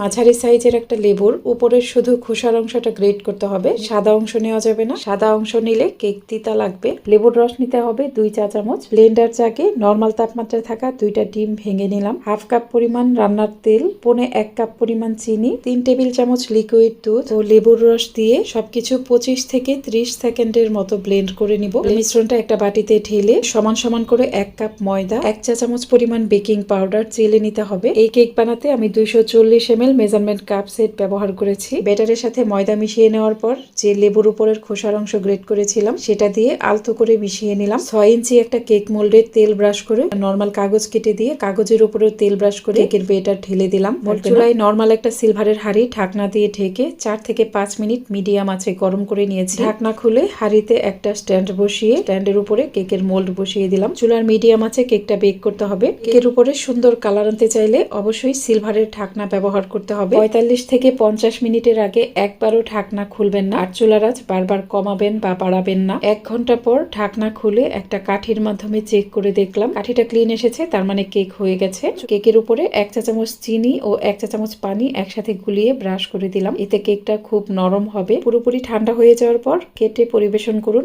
মাঝারি সাইজের একটা লেবুর উপরের শুধু খোসার অংশটা গ্রেট করতে হবে, সাদা অংশ নেওয়া যাবে না। সাদা অংশ নিলে কেক তিতা লাগবে। লেবুর রস নিতে হবে 2 চা চামচ। ব্লেন্ডার জাগে নরমাল তাপমাত্রায় থাকা 2টা ডিম ভেঙে নিলাম। হাফ কাপ পরিমাণ রান্নার তেল, 1 কাপ পরিমাণ চিনি, 3 টেবিল চামচ লিকুইড দুধ ও লেবুর রস দিয়ে সবকিছু 25 থেকে 30 সেকেন্ডের মতো ব্লেন্ড করে নিব। মিশ্রণটা একটা বাটিতে ঢেলে সমান সমান করে 1 কাপ ময়দা, 1 চা চামচ পরিমাণ বেকিং পাউডার চেলে নিতে হবে। এই কেক বানাতে আমি 240 ml মেজারমেন্ট কাপ সেট ব্যবহার করেছি। ব্যাটারের সাথে ময়দা মিশিয়ে নেওয়ার পর যে লেবুর উপরের খোসার অংশ গ্রেট করেছিলাম সেটা দিয়ে আলতো করে মিশিয়ে নিলাম। 6 ইঞ্চি একটা কেক মোল্ডে তেল ব্রাশ করে নরমাল কাগজ কেটে দিয়ে কাগজের উপরেও তেল ব্রাশ করে কেকের বেটার ঢেলে দিলাম। চুলায় নরমাল একটা সিলভারের হাঁড়ি ঢাকনা দিয়ে ঢেকে 4 থেকে 5 মিনিট মিডিয়াম আঁচে গরম করে নিয়েছি। ঢাকনা খুলে হাঁড়িতে একটা স্ট্যান্ড বসিয়ে স্ট্যান্ডের উপরে কেকের মোল্ড বসিয়ে দিলাম। চুলার মিডিয়াম আঁচে কেকটা বেক করতে হবে। কেকের উপরে সুন্দর কালার আনতে চাইলে অবশ্যই সিলভারের ঢাকনা ব্যবহার করতে হবে। 45 থেকে 50 মিনিটের আগে একবারও ঢাকনা খুলবেন না। আর চুলার আঁচ বারবার কমাবেন বা বাড়াবেন না। 1 ঘন্টা পর ঢাকনা খুলে একটা কাঠির মাধ্যমে চেক করে দেখলাম কাঠিটা ক্লিন এসেছে, তার মানে কেক হয়ে গেছে। কেকের উপরে 1 চা চামচ চিনি ও 1 চা চামচ পানি একসাথে গুলিয়ে ব্রাশ করে দিলাম। এতে কেকটা খুব নরম হবে। পুরোপুরি ঠান্ডা হয়ে যাওয়ার পর কেটে পরিবেশন করুন।